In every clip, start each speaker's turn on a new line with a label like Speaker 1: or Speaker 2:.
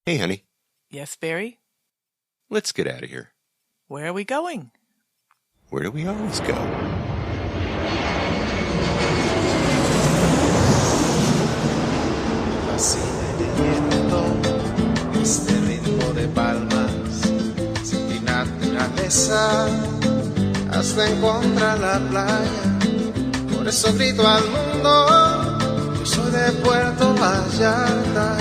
Speaker 1: Hey, honey,
Speaker 2: Yes, Barry?
Speaker 1: let's get out of here.
Speaker 2: Where are we going?
Speaker 1: Where do we always go?
Speaker 3: Fascina el viento, este ritmo de palmas, sin mi naturaleza, hasta encontrar la playa. Por eso grito al mundo, yo soy de Puerto Vallarta.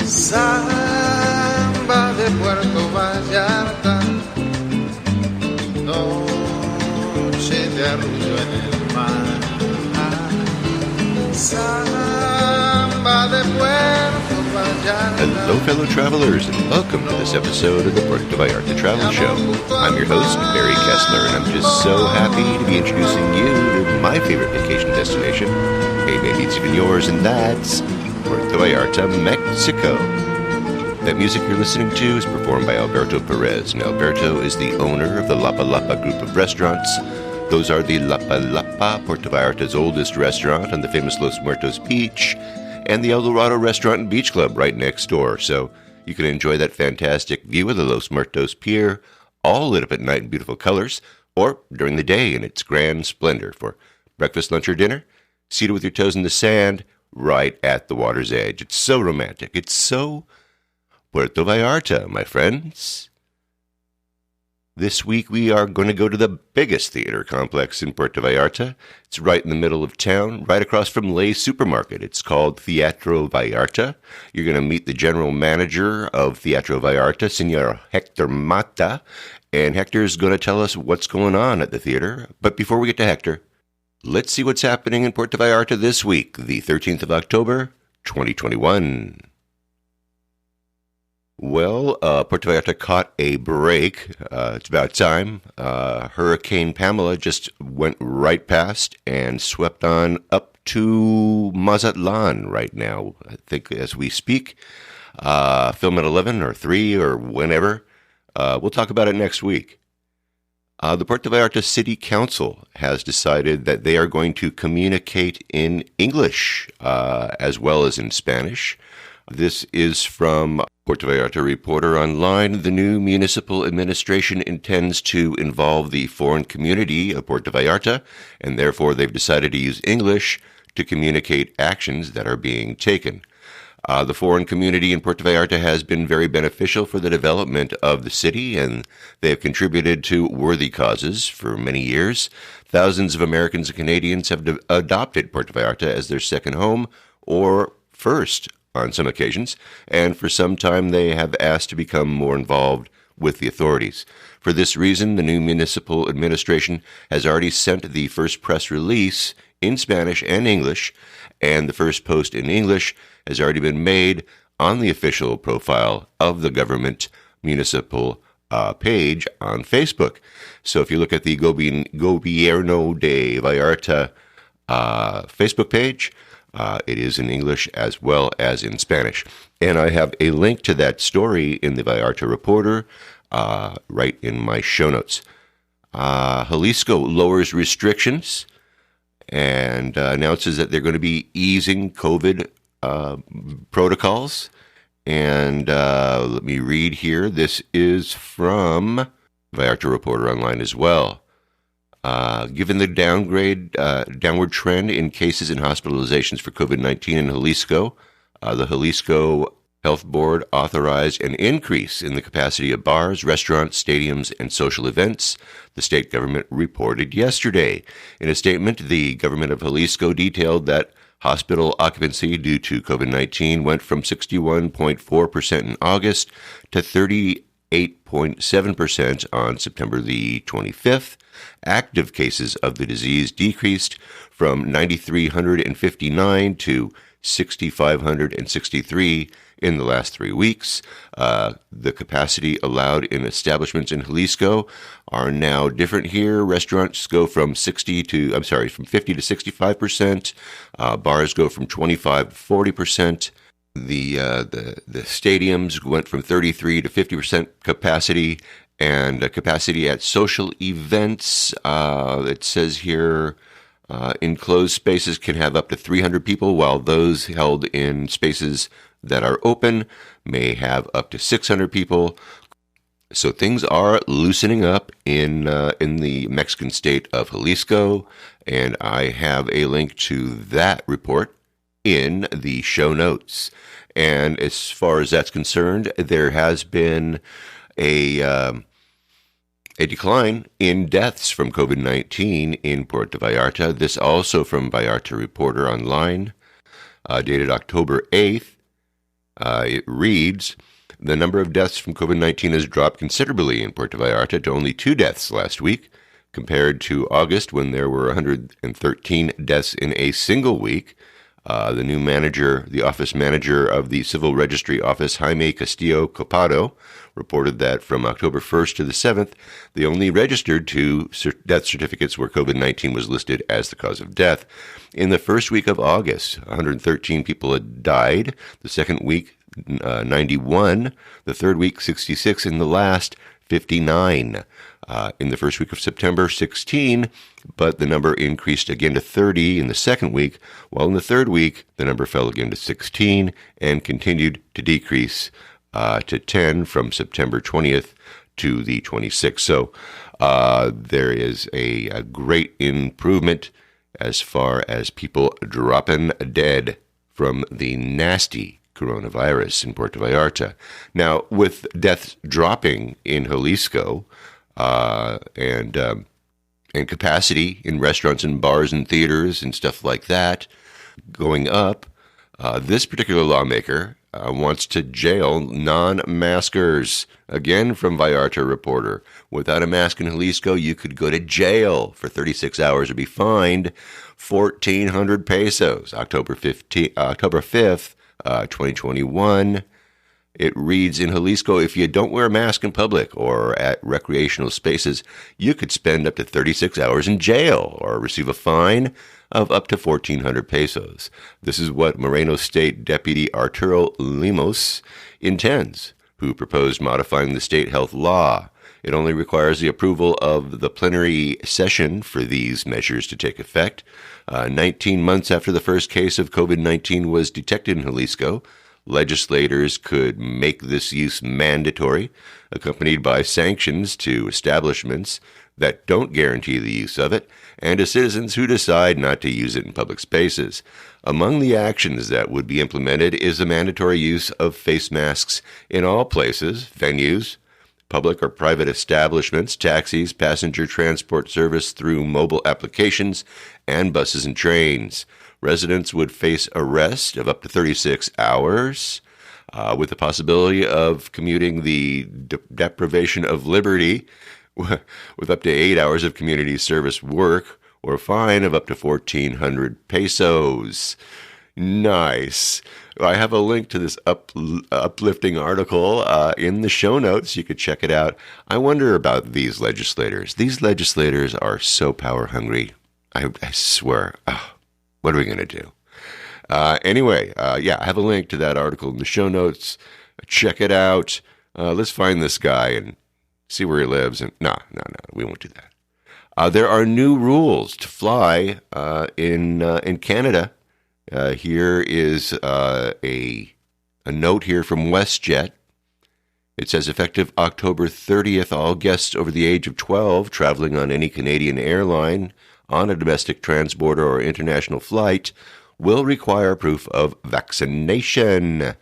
Speaker 3: Samba de Puerto Vallarta, noche de arrullo en el mar. Samba de Puerto Vallarta.
Speaker 1: Hello, fellow travelers, and welcome to this episode of the Puerto Vallarta Travel Show. I'm your host, Barry Kessler, and I'm just so happy to be introducing you to my favorite vacation destination. Hey, maybe it's even yours, and that's Puerto Vallarta, Mexico. That music you're listening to is performed by Alberto Perez, and Alberto is the owner of the Lapa Lapa group of restaurants. Those are the Lapa Lapa, Puerto Vallarta's oldest restaurant on the famous Los Muertos Beach, and the El Dorado Restaurant and Beach Club right next door. So you can enjoy that fantastic view of the Los Muertos Pier, all lit up at night in beautiful colors, or during the day in its grand splendor for breakfast, lunch, or dinner, seated with your toes in the sand, right at the water's edge. It's so romantic. It's so Puerto Vallarta, my friends. This week we are going to go to the biggest theater complex in Puerto Vallarta. It's right in the middle of town, right across from Lay's Supermarket. It's called Teatro Vallarta. You're going to meet the general manager of Teatro Vallarta, Senor Hector Mata, and Hector is going to tell us what's going on at the theater. But before we get to Hector, let's see what's happening in Puerto Vallarta this week, the 13th of October, 2021. Well, Puerto Vallarta caught a break. It's about time. Hurricane Pamela just went right past and swept on up to Mazatlan right now, I think, as we speak. Film at 11 or 3 or whenever. We'll talk about it next week. The Puerto Vallarta City Council has decided that they are going to communicate in English as well as in Spanish. This is from Puerto Vallarta Reporter Online. The new municipal administration intends to involve the foreign community of Puerto Vallarta, and therefore they've decided to use English to communicate actions that are being taken. The foreign community in Puerto Vallarta has been very beneficial for the development of the city, and they have contributed to worthy causes for many years. Thousands of Americans and Canadians have adopted Puerto Vallarta as their second home, or first on some occasions, and for some time they have asked to become more involved with the authorities. For this reason, the new municipal administration has already sent the first press release in Spanish and English, and the first post in English has already been made on the official profile of the government municipal page on Facebook. So if you look at the Gobierno de Vallarta Facebook page, it is in English as well as in Spanish. And I have a link to that story in the Vallarta Reporter right in my show notes. Jalisco lowers restrictions and announces that they're going to be easing COVID protocols. And let me read here. This is from Vallarta Reporter Online as well. Given the downward trend in cases and hospitalizations for COVID-19 in Jalisco, the Jalisco Health Board authorized an increase in the capacity of bars, restaurants, stadiums, and social events, the state government reported yesterday. In a statement, the government of Jalisco detailed that hospital occupancy due to COVID-19 went from 61.4% in August to 38.7% on September the 25th. Active cases of the disease decreased from 9,359 to 6,563 in the last 3 weeks. The capacity allowed in establishments in Jalisco are now different here. Restaurants go from 50 to 65%. Bars go from 25 to 40%. The stadiums went from 33 to 50% capacity, and capacity at social events, it says here, Enclosed spaces can have up to 300 people, while those held in spaces that are open may have up to 600 people. So things are loosening up in the Mexican state of Jalisco, and I have a link to that report in the show notes. And as far as that's concerned, there has been a decline in deaths from COVID-19 in Puerto Vallarta. This also from Vallarta Reporter Online, dated October 8th. It reads, the number of deaths from COVID-19 has dropped considerably in Puerto Vallarta to only 2 deaths last week, compared to August when there were 113 deaths in a single week. The new manager, the office manager of the Civil Registry Office, Jaime Castillo Copado, reported that from October 1st to the 7th, they only registered 2 death certificates where COVID-19 was listed as the cause of death. In the first week of August, 113 people had died. The second week, 91. The third week, 66. In the last, 59. In the first week of September, 16, but the number increased again to 30 in the second week, while in the third week, the number fell again to 16 and continued to decrease to 10 from September 20th to the 26th. So there is a great improvement as far as people dropping dead from the nasty coronavirus in Puerto Vallarta. Now, with deaths dropping in Jalisco, and capacity in restaurants and bars and theaters and stuff like that going up, this particular lawmaker wants to jail non-maskers. Again, from Vallarta Reporter. Without a mask in Jalisco, you could go to jail for 36 hours or be fined 1,400 pesos. October 5th, 2021. It reads, in Jalisco, if you don't wear a mask in public or at recreational spaces, you could spend up to 36 hours in jail or receive a fine of up to 1,400 pesos. This is what Moreno State Deputy Arturo Limos intends, who proposed modifying the state health law. It only requires the approval of the plenary session for these measures to take effect. 19 months after the first case of COVID-19 was detected in Jalisco, legislators could make this use mandatory, accompanied by sanctions to establishments that don't guarantee the use of it, and to citizens who decide not to use it in public spaces. Among the actions that would be implemented is the mandatory use of face masks in all places, venues, public or private establishments, taxis, passenger transport service through mobile applications, and buses and trains. Residents would face arrest of up to 36 hours, with the possibility of commuting the deprivation of liberty with up to 8 hours of community service work, or a fine of up to 1,400 pesos. Nice. I have a link to this uplifting article in the show notes. You could check it out. I wonder about these legislators. These legislators are so power hungry. I swear. Oh, what are we going to do? Anyway, I have a link to that article in the show notes. Check it out. Let's find this guy and see where he lives. And no, we won't do that. There are new rules to fly in Canada. Here is a note here from WestJet. It says, effective October 30th, all guests over the age of 12 traveling on any Canadian airline on a domestic transborder or international flight will require proof of vaccination.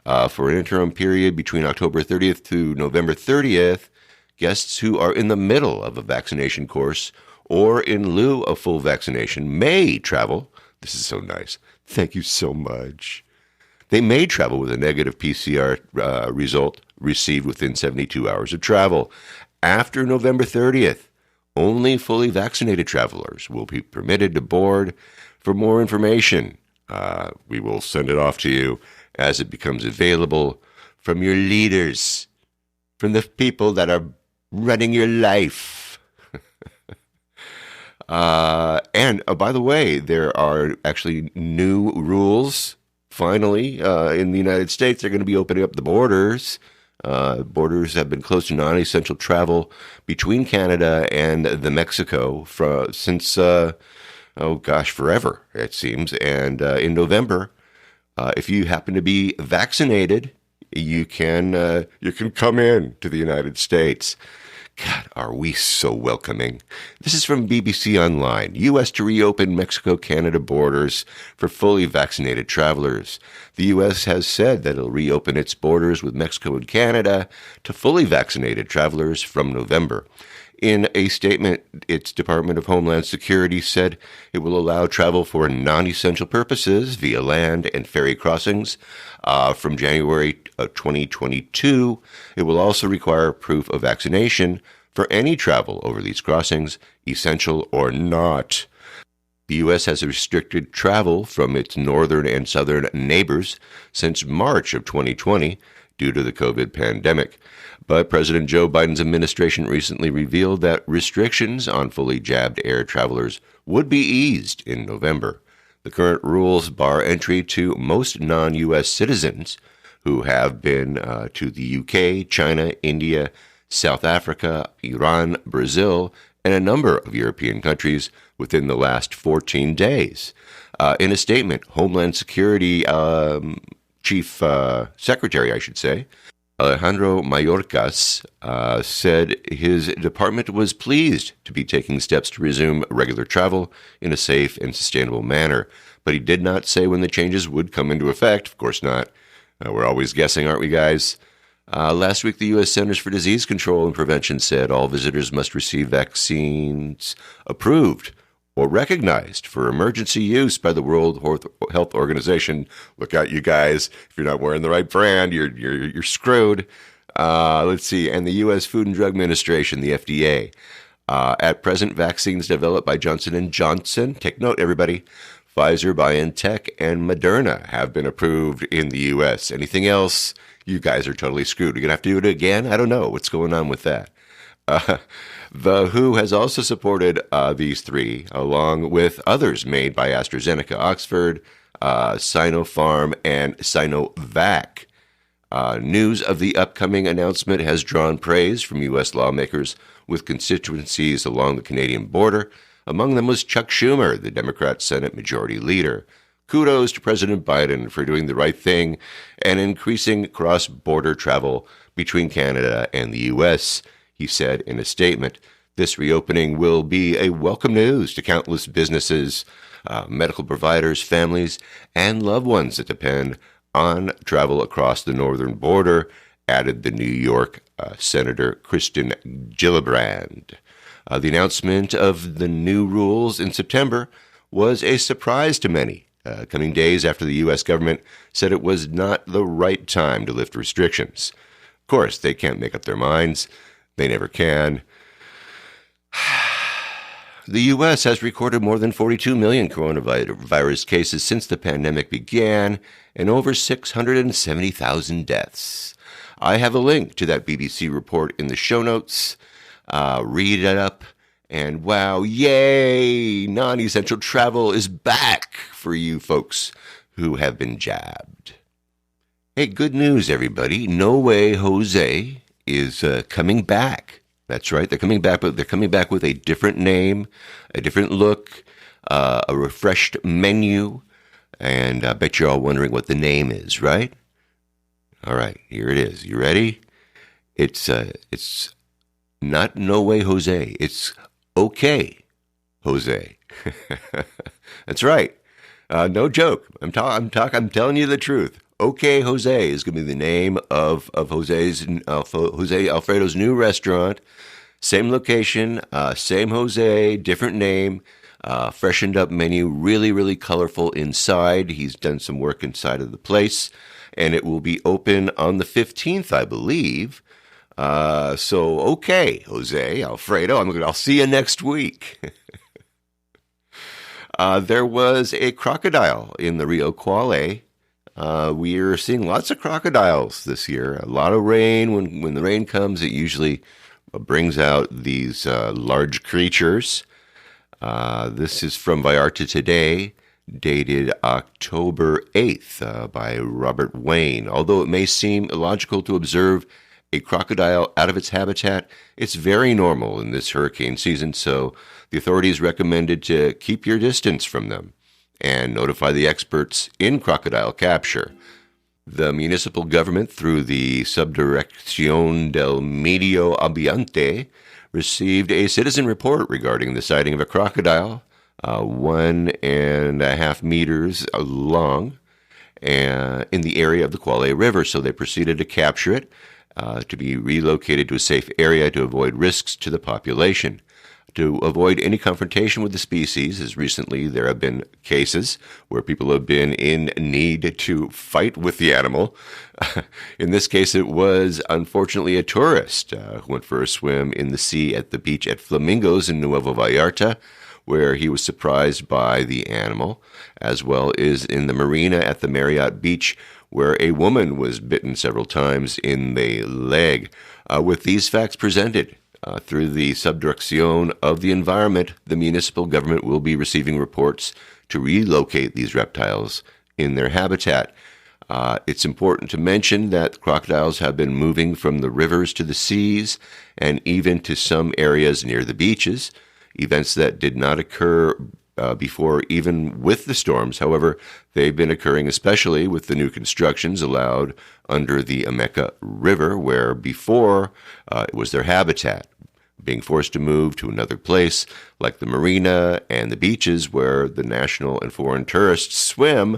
Speaker 1: For an interim period between October 30th to November 30th, guests who are in the middle of a vaccination course or in lieu of full vaccination may travel. This is so nice. Thank you so much. They may travel with a negative PCR result received within 72 hours of travel. After November 30th, only fully vaccinated travelers will be permitted to board. For more information, we will send it off to you as it becomes available from your leaders, from the people that are running your life. And by the way, there are actually new rules. Finally, in the United States, they're going to be opening up the borders. Borders have been closed to non-essential travel between Canada and the Mexico since oh gosh, forever, it seems. And in November, if you happen to be vaccinated, you can come in to the United States. God, are we so welcoming? This is from BBC Online. U.S. to reopen Mexico-Canada borders for fully vaccinated travelers. The U.S. has said that it'll reopen its borders with Mexico and Canada to fully vaccinated travelers from November. In a statement, its Department of Homeland Security said it will allow travel for non-essential purposes via land and ferry crossings from January 2022. It will also require proof of vaccination for any travel over these crossings, essential or not. The U.S. has restricted travel from its northern and southern neighbors since March of 2020 due to the COVID pandemic. But President Joe Biden's administration recently revealed that restrictions on fully jabbed air travelers would be eased in November. The current rules bar entry to most non-U.S. citizens who have been to the UK, China, India, South Africa, Iran, Brazil, and a number of European countries within the last 14 days. In a statement, Homeland Security Chief Secretary, Alejandro Mayorkas, said his department was pleased to be taking steps to resume regular travel in a safe and sustainable manner. But he did not say when the changes would come into effect. Of course not. We're always guessing, aren't we, guys? Last week, the U.S. Centers for Disease Control and Prevention said all visitors must receive vaccines approved or recognized for emergency use by the World Health Organization. Look out, you guys. If you're not wearing the right brand, you're screwed. Let's see. And the U.S. Food and Drug Administration, the FDA. At present, vaccines developed by Johnson & Johnson, take note, everybody, Pfizer, BioNTech, and Moderna have been approved in the U.S. Anything else, you guys are totally screwed. You're going to have to do it again? I don't know what's going on with that. The WHO has also supported these three, along with others made by AstraZeneca, Oxford, Sinopharm, and Sinovac. News of the upcoming announcement has drawn praise from U.S. lawmakers with constituencies along the Canadian border. Among them was Chuck Schumer, the Democrat Senate Majority Leader. Kudos to President Biden for doing the right thing and increasing cross-border travel between Canada and the U.S., he said in a statement. This reopening will be a welcome news to countless businesses, medical providers, families, and loved ones that depend on travel across the northern border, added the New York Senator Kristen Gillibrand. The announcement of the new rules in September was a surprise to many, coming days after the U.S. government said it was not the right time to lift restrictions. Of course, they can't make up their minds. They never can. The U.S. has recorded more than 42 million coronavirus cases since the pandemic began and over 670,000 deaths. I have a link to that BBC report in the show notes. Read it up, and wow, yay! Non-essential travel is back for you folks who have been jabbed. Hey, good news, everybody. No Way Jose is coming back. That's right. They're coming back, but they're coming back with a different name, a different look, a refreshed menu, and I bet you're all wondering what the name is, right? All right, here it is. You ready? It's not No Way Jose. It's Okay Jose. That's right. No joke. I'm telling you the truth. Okay Jose is going to be the name of Jose Alfredo's new restaurant. Same location, same Jose, different name, freshened up menu, really, really colorful inside. He's done some work inside of the place, and it will be open on the 15th, I believe. So, okay, Jose Alfredo, I'll see you next week. There was a crocodile in the Rio Quale. We are seeing lots of crocodiles this year. A lot of rain. When the rain comes, it usually brings out these large creatures. This is from Vallarta Today, dated October 8th by Robert Wayne. Although it may seem illogical to observe a crocodile out of its habitat, it's very normal in this hurricane season, so the authorities recommended to keep your distance from them and notify the experts in crocodile capture. The municipal government, through the Subdirección del Medio Ambiente, received a citizen report regarding the sighting of a crocodile, 1.5 meters long, in the area of the Quale River. So they proceeded to capture it, to be relocated to a safe area to avoid risks to the population. To avoid any confrontation with the species, as recently there have been cases where people have been in need to fight with the animal. In this case, it was unfortunately a tourist who went for a swim in the sea at the beach at Flamingos in Nuevo Vallarta, where he was surprised by the animal, as well as in the marina at the Marriott Beach, where a woman was bitten several times in the leg. With these facts presented, through the Subdirección of the Environment, the municipal government will be receiving reports to relocate these reptiles in their habitat. It's important to mention that crocodiles have been moving from the rivers to the seas and even to some areas near the beaches, events that did not occur before, even with the storms. However, they've been occurring especially with the new constructions allowed under the Ameca River, where before it was their habitat, being forced to move to another place like the marina and the beaches where the national and foreign tourists swim,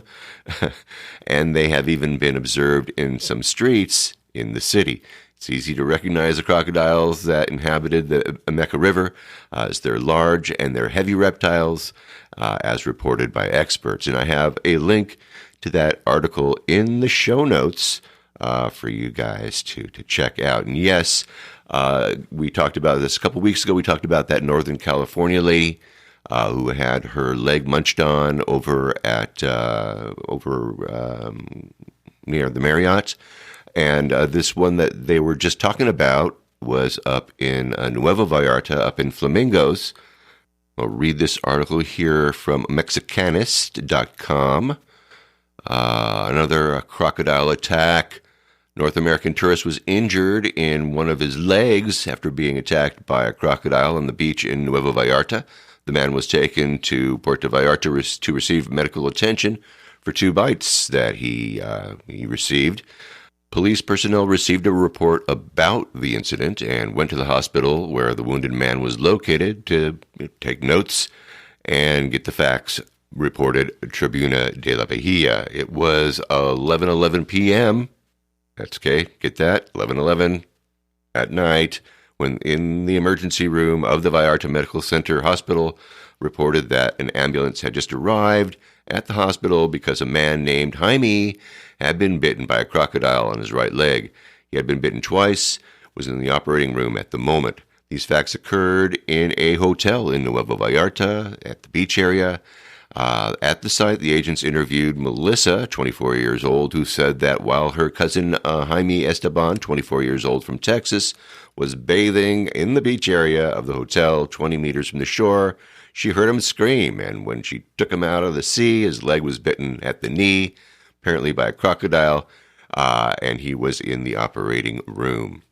Speaker 1: and they have even been observed in some streets in the city. It's easy to recognize the crocodiles that inhabited the Ameca River, as they're large and they're heavy reptiles, as reported by experts. And I have a link to that article in the show notes for you guys to check out. And yes, we talked about this a couple weeks ago. We talked about that Northern California lady who had her leg munched on over at near the Marriott. And this one that they were just talking about was up in Nuevo Vallarta, up in Flamingos. I'll read this article here from Mexicanist.com. Another crocodile attack. North American tourist was injured in one of his legs after being attacked by a crocodile on the beach in Nuevo Vallarta. The man was taken to Puerto Vallarta to receive medical attention for 2 bites that he received. Police personnel received a report about the incident and went to the hospital where the wounded man was located to take notes and get the facts, reported Tribuna de la Bahia. It was 11:11 p.m. That's okay. Get that? 11:11 at night, when in the emergency room of the Vallarta Medical Center Hospital reported that an ambulance had just arrived at the hospital because a man named Jaime had been bitten by a crocodile on his right leg. He had been bitten twice, was in the operating room at the moment. These facts occurred in a hotel in Nuevo Vallarta at the beach area. At the site, the agents interviewed Melissa, 24 years old, who said that while her cousin Jaime Esteban, 24 years old from Texas, was bathing in the beach area of the hotel 20 meters from the shore, she heard him scream, and when she took him out of the sea, his leg was bitten at the knee, apparently by a crocodile, and he was in the operating room.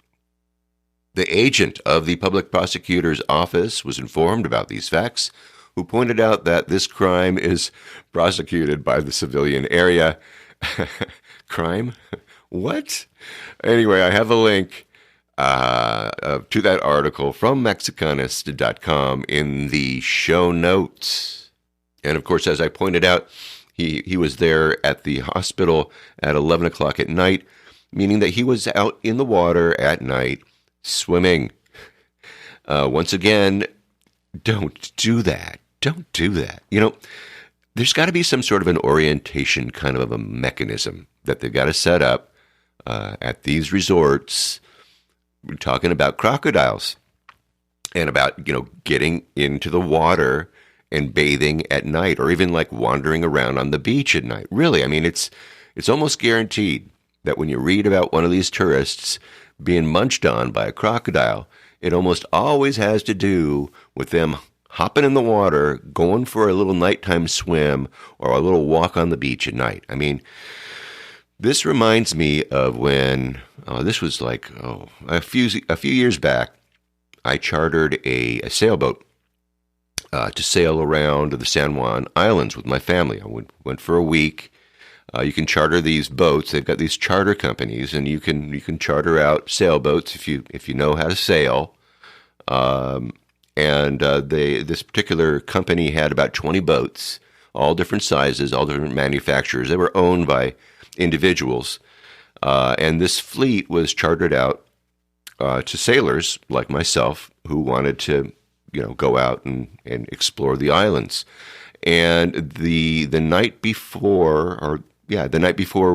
Speaker 1: The agent of the public prosecutor's office was informed about these facts, who pointed out that this crime is prosecuted by the civilian area. Crime? What? Anyway, I have a link to that article from Mexicanist.com in the show notes. And of course, as I pointed out, he was there at the hospital at 11 o'clock at night, meaning that he was out in the water at night swimming. Once again, don't do that. Don't do that. You know, there's got to be some sort of an orientation kind of a mechanism that they've got to set up at these resorts. We're talking about crocodiles and about, getting into the water and bathing at night, or even like wandering around on the beach at night. Really, I mean, it's almost guaranteed that when you read about one of these tourists being munched on by a crocodile, it almost always has to do with them hopping in the water, going for a little nighttime swim, or a little walk on the beach at night. I mean, This reminds me of when this was like a few years back. I chartered a sailboat to sail around the San Juan Islands with my family. I went for a week. You can charter these boats. They've got these charter companies, and you can charter out sailboats if you know how to sail. This particular company had about 20 boats, all different sizes, all different manufacturers. They were owned by individuals, and this fleet was chartered out to sailors like myself who wanted to, go out and explore the islands. And the night before,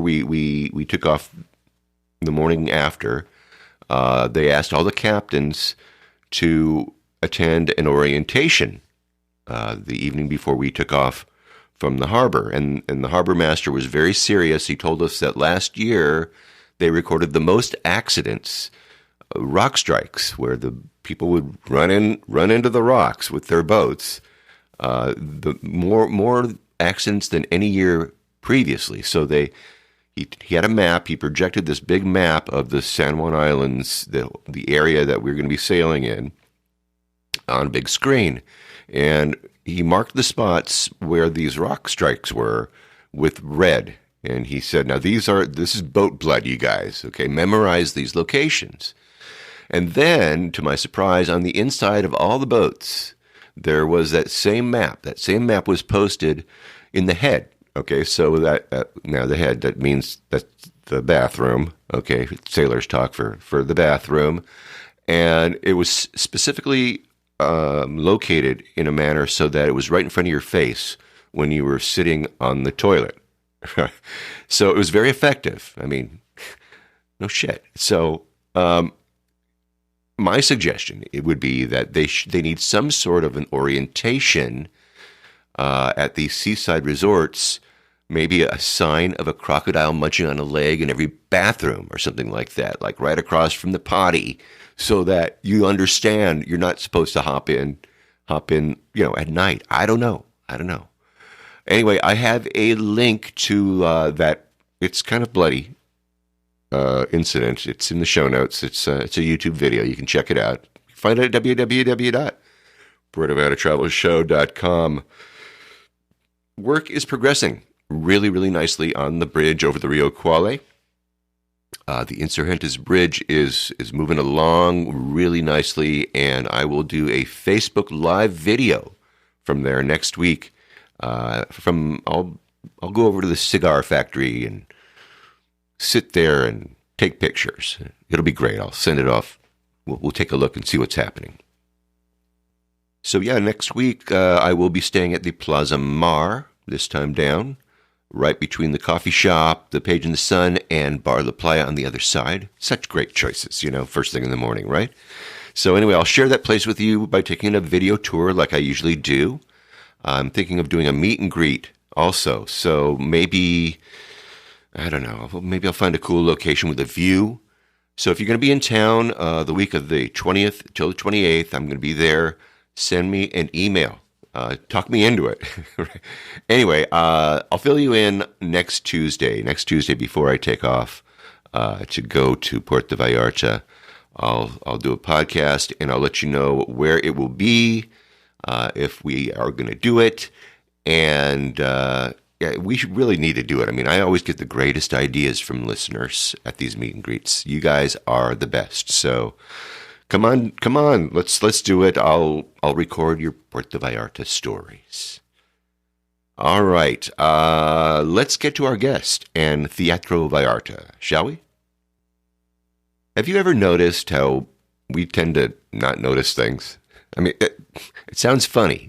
Speaker 1: we took off, the morning after, they asked all the captains to attend an orientation the evening before we took off from the harbor. And the harbor master was very serious. He told us that last year they recorded the most accidents, rock strikes, where the people would run into the rocks with their boats. The more accidents than any year previously. So he had a map. He projected this big map of the San Juan Islands, the area that we're going to be sailing in, on a big screen, and he marked the spots where these rock strikes were with red. And he said, "Now this is boat blood, you guys. Okay, memorize these locations." And then, to my surprise, on the inside of all the boats, there was that same map. That same map was posted in the head. Okay, so now the head, that means that's the bathroom. Okay, sailors talk for the bathroom. And it was specifically located in a manner so that it was right in front of your face when you were sitting on the toilet. So it was very effective. I mean, no shit. So my suggestion, it would be that they need some sort of an orientation at these seaside resorts, maybe a sign of a crocodile munching on a leg in every bathroom or something like that, like right across from the potty, so that you understand you're not supposed to hop in, at night. I don't know. Anyway, I have a link to that. It's kind of bloody incident. It's in the show notes. It's a YouTube video. You can check it out. Find it at www.puertovallartatravelshow.com. Work is progressing really, really nicely on the bridge over the Rio Quale. The Insurgentes Bridge is moving along really nicely, and I will do a Facebook Live video from there next week. I'll go over to the cigar factory and sit there and take pictures. It'll be great. I'll send it off. We'll take a look and see what's happening. So yeah, next week I will be staying at the Plaza Mar, this time down, right between the coffee shop, the Page in the Sun, and Bar La Playa on the other side. Such great choices, first thing in the morning, right? So anyway, I'll share that place with you by taking a video tour like I usually do. I'm thinking of doing a meet and greet also. So maybe, I don't know, maybe I'll find a cool location with a view. So if you're going to be in town the week of the 20th till the 28th, I'm going to be there. Send me an email. Talk me into it. Anyway, I'll fill you in next Tuesday before I take off to go to Puerto Vallarta. I'll do a podcast, and I'll let you know where it will be, if we are going to do it. And we really need to do it. I mean, I always get the greatest ideas from listeners at these meet and greets. You guys are the best. So come on, let's do it. I'll record your Puerto Vallarta stories. All right, let's get to our guest and Teatro Vallarta, shall we? Have you ever noticed how we tend to not notice things? I mean, it sounds funny,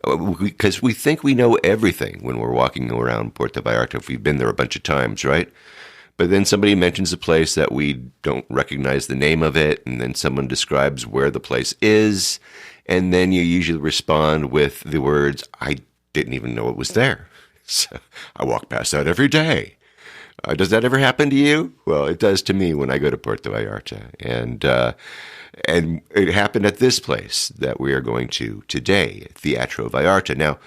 Speaker 1: because we think we know everything when we're walking around Puerto Vallarta if we've been there a bunch of times, right? But then somebody mentions a place that we don't recognize the name of it, and then someone describes where the place is, and then you usually respond with the words, "I didn't even know it was there. So I walk past that every day." Does that ever happen to you? Well, it does to me when I go to Puerto Vallarta, and it happened at this place that we are going to today, Teatro Vallarta. Now,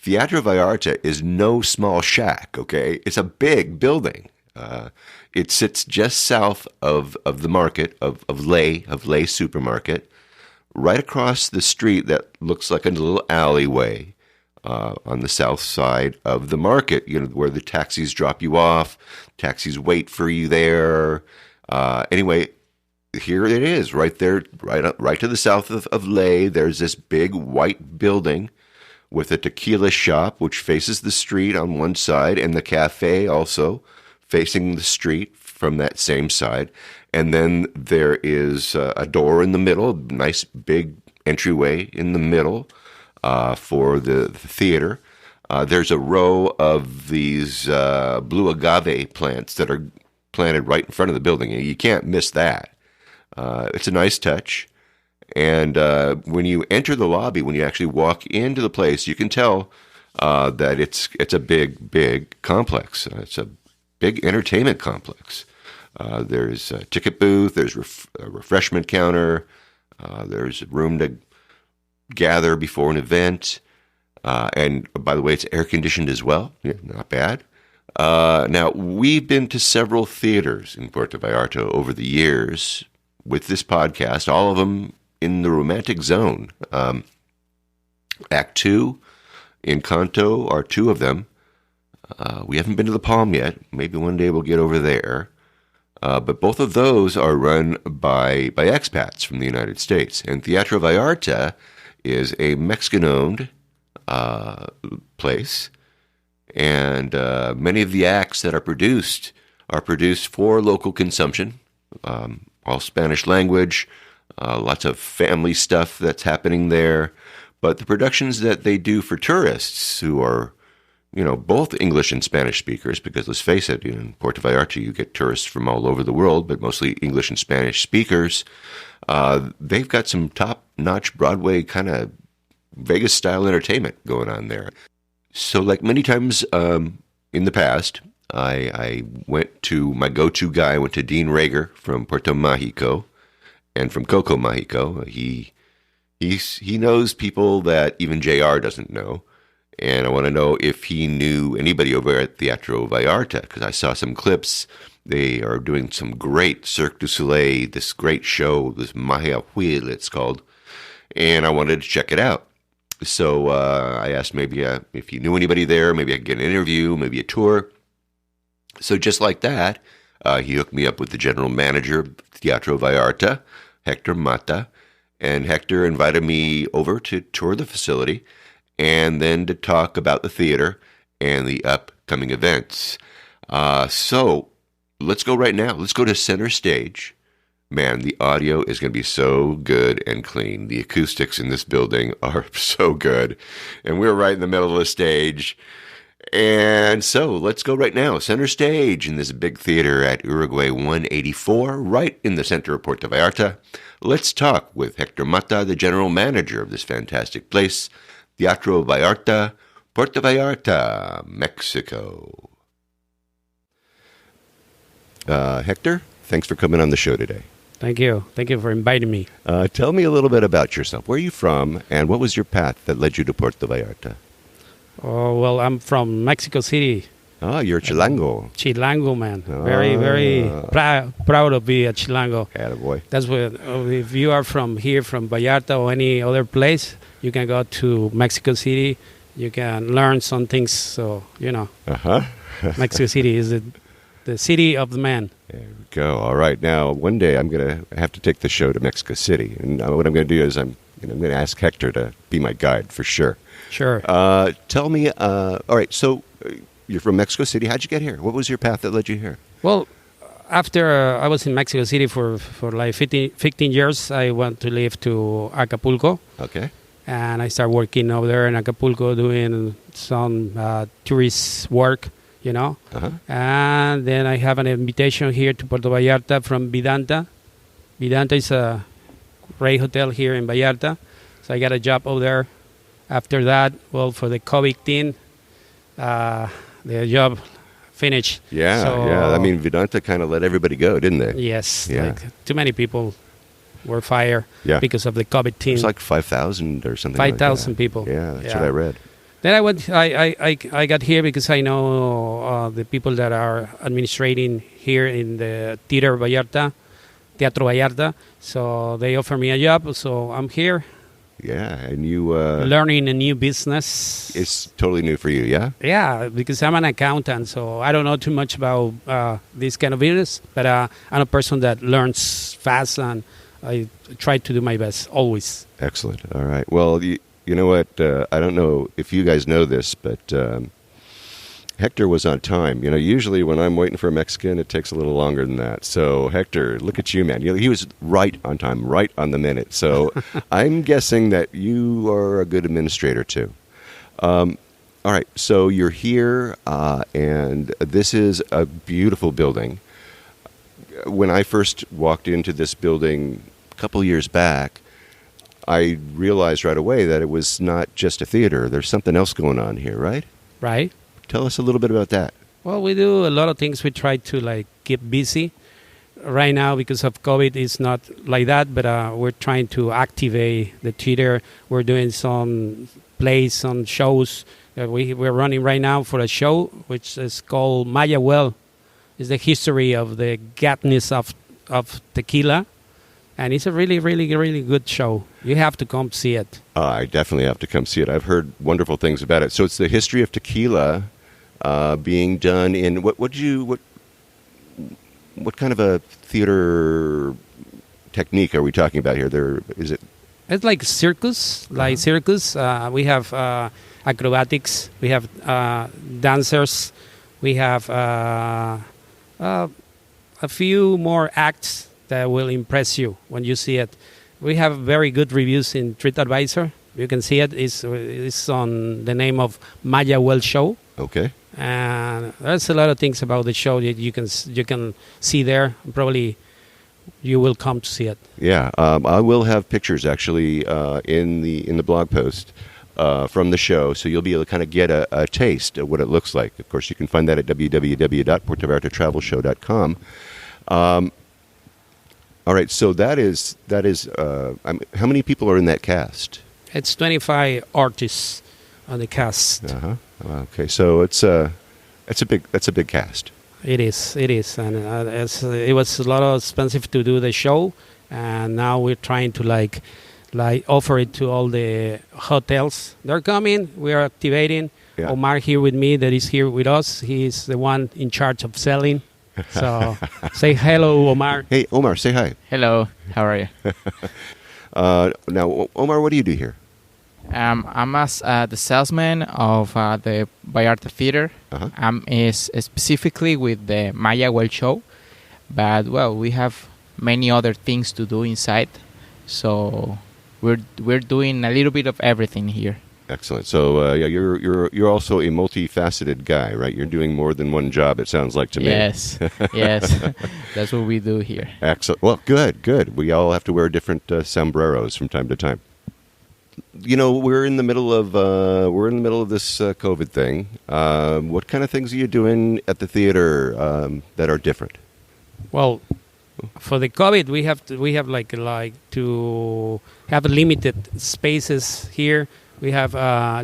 Speaker 1: Teatro Vallarta is no small shack, okay? It's a big building. It sits just south of the market, of Lay Supermarket, right across the street that looks like a little alleyway on the south side of the market, where the taxis drop you off, taxis wait for you there. Anyway, here it is, right there, right to the south of Lay. There's this big white building with a tequila shop, which faces the street on one side, and the cafe also facing the street from that same side. And then there is a door in the middle, a nice big entryway in the middle for the theater. There's a row of these blue agave plants that are planted right in front of the building. You can't miss that. It's a nice touch. And when you enter the lobby, when you actually walk into the place, you can tell that it's a big complex. It's a big entertainment complex. There's a ticket booth, there's a refreshment counter, there's room to gather before an event. And by the way, it's air conditioned as well. Yeah, not bad. Now, we've been to several theaters in Puerto Vallarta over the years with this podcast, all of them in the romantic zone. Act 2, Encanto are two of them. We haven't been to the Palm yet. Maybe one day we'll get over there. But both of those are run by expats from the United States. And Teatro Vallarta is a Mexican-owned place. And many of the acts that are produced for local consumption, all Spanish language, lots of family stuff that's happening there. But the productions that they do for tourists who are, both English and Spanish speakers, because let's face it, in Puerto Vallarta you get tourists from all over the world, but mostly English and Spanish speakers. They've got some top-notch Broadway kind of Vegas-style entertainment going on there. So like many times in the past, I went to my go-to guy. I went to Dean Rager from Puerto Mágico and from Coco Mágico. He knows people that even JR doesn't know. And I want to know if he knew anybody over at Teatro Vallarta, because I saw some clips. They are doing some great Cirque du Soleil, this great show, this Magia Huil it's called. And I wanted to check it out. So I asked maybe if he knew anybody there, maybe I could get an interview, maybe a tour. So just like that, he hooked me up with the general manager of Teatro Vallarta, Hector Mata. And Hector invited me over to tour the facility and then to talk about the theater and the upcoming events. So let's go right now. Let's go to center stage. Man, the audio is going to be so good and clean. The acoustics in this building are so good. And we're right in the middle of the stage. And so let's go right now. Center stage in this big theater at Uruguay 184, right in the center of Puerto Vallarta. Let's talk with Hector Mata, the general manager of this fantastic place, Teatro Vallarta, Puerto Vallarta, Mexico. Hector, thanks for coming on the show today.
Speaker 4: Thank you. Thank you for inviting me.
Speaker 1: Tell me a little bit about yourself. Where are you from, and what was your path that led you to Puerto Vallarta?
Speaker 4: Oh, well, I'm from Mexico City.
Speaker 1: Oh, you're a Chilango.
Speaker 4: Chilango, man. Very, very proud to be a Chilango.
Speaker 1: Attaboy.
Speaker 4: That's what, if you are from here, from Vallarta or any other place, you can go to Mexico City. You can learn some things. So, Mexico City is the city of the man.
Speaker 1: There we go. All right. Now, one day I'm going to have to take the show to Mexico City. And what I'm going to do is I'm going to ask Hector to be my guide for sure.
Speaker 4: Sure.
Speaker 1: Tell me, all right, so you're from Mexico City. How'd you get here? What was your path that led you here?
Speaker 4: Well, after I was in Mexico City for like 15 years, I went to live to Acapulco.
Speaker 1: Okay.
Speaker 4: And I started working over there in Acapulco doing some tourist work, Uh-huh. And then I have an invitation here to Puerto Vallarta from Vidanta. Vidanta is a great hotel here in Vallarta. So I got a job over there. After that, well, for the COVID thing, the job finished.
Speaker 1: Yeah, yeah. I mean, Vidanta kind of let everybody go, didn't they?
Speaker 4: Yes.
Speaker 1: Yeah.
Speaker 4: Like too many people were fired because of the COVID thing.
Speaker 1: It was like 5,000 or something
Speaker 4: 5,000
Speaker 1: like
Speaker 4: people.
Speaker 1: Yeah, that's what I read.
Speaker 4: Then I went. I got here because I know the people that are administrating here in the Teatro Vallarta. So they offer me a job. So I'm here
Speaker 1: Yeah, and you
Speaker 4: learning a new business.
Speaker 1: it's totally new for you, yeah?
Speaker 4: Yeah, because I'm an accountant, so I don't know too much about this kind of business. But I'm a person that learns fast, and I try to do my best always.
Speaker 1: Excellent. All right. Well, you know what? I don't know if you guys know this, but Hector was on time. You know, usually when I'm waiting for a Mexican, it takes a little longer than that. So, Hector, look at you, man. You know, he was right on time, right on the minute. So, I'm guessing that you are a good administrator, too. All right. So, you're here, and this is a beautiful building. When I first walked into this building a couple years back, I realized right away that it was not just a theater. There's something else going on here, right?
Speaker 4: Right?
Speaker 1: Tell us a little bit about that.
Speaker 4: Well, we do a lot of things. We try to keep busy. Right now, because of COVID, it's not like that. But we're trying to activate the theater. We're doing some plays, some shows. We're running right now for a show which is called Maya Well. It's the history of the gadness of tequila. And it's a really, really, really good show. You have to come see it.
Speaker 1: I definitely have to come see it. I've heard wonderful things about it. So it's the history of tequila being done in what kind of a theater technique are we talking about here?
Speaker 4: It's like circus, circus. We have acrobatics. We have dancers. We have a few more acts that will impress you when you see it. We have very good reviews in TripAdvisor. You can see it. It's on the name of Maya Well Show.
Speaker 1: Okay.
Speaker 4: And there's a lot of things about the show that you can see there. Probably you will come to see it.
Speaker 1: Yeah, I will have pictures actually in the blog post from the show, so you'll be able to kind of get a taste of what it looks like. Of course, you can find that at www.puertovallartatravelshow.com. All right, so that is. How many people are in that cast?
Speaker 4: It's 25 artists on the cast.
Speaker 1: Uh-huh. Okay, so that's a big cast.
Speaker 4: It is, and it was a lot of expensive to do the show, and now we're trying to like offer it to all the hotels. They're coming. We are activating.
Speaker 1: Yeah.
Speaker 4: Omar here with me, that is here with us. He's the one in charge of selling. So say hello, Omar.
Speaker 1: Hey, Omar, say hi.
Speaker 5: Hello, how are you?
Speaker 1: Now, Omar, what do you do here?
Speaker 5: I'm the salesman of the Vallarta Theater.
Speaker 1: Uh-huh.
Speaker 5: I'm specifically with the Maya Well Show, but well, we have many other things to do inside, so we're doing a little bit of everything here.
Speaker 1: Excellent. So you're also a multifaceted guy, right? You're doing more than one job. It sounds like to me.
Speaker 5: Yes, that's what we do here.
Speaker 1: Excellent. Well, good. We all have to wear different sombreros from time to time. You know, we're in the middle of this COVID thing. What kind of things are you doing at the theater that are different?
Speaker 4: Well, for the COVID, we have to have limited spaces here. We have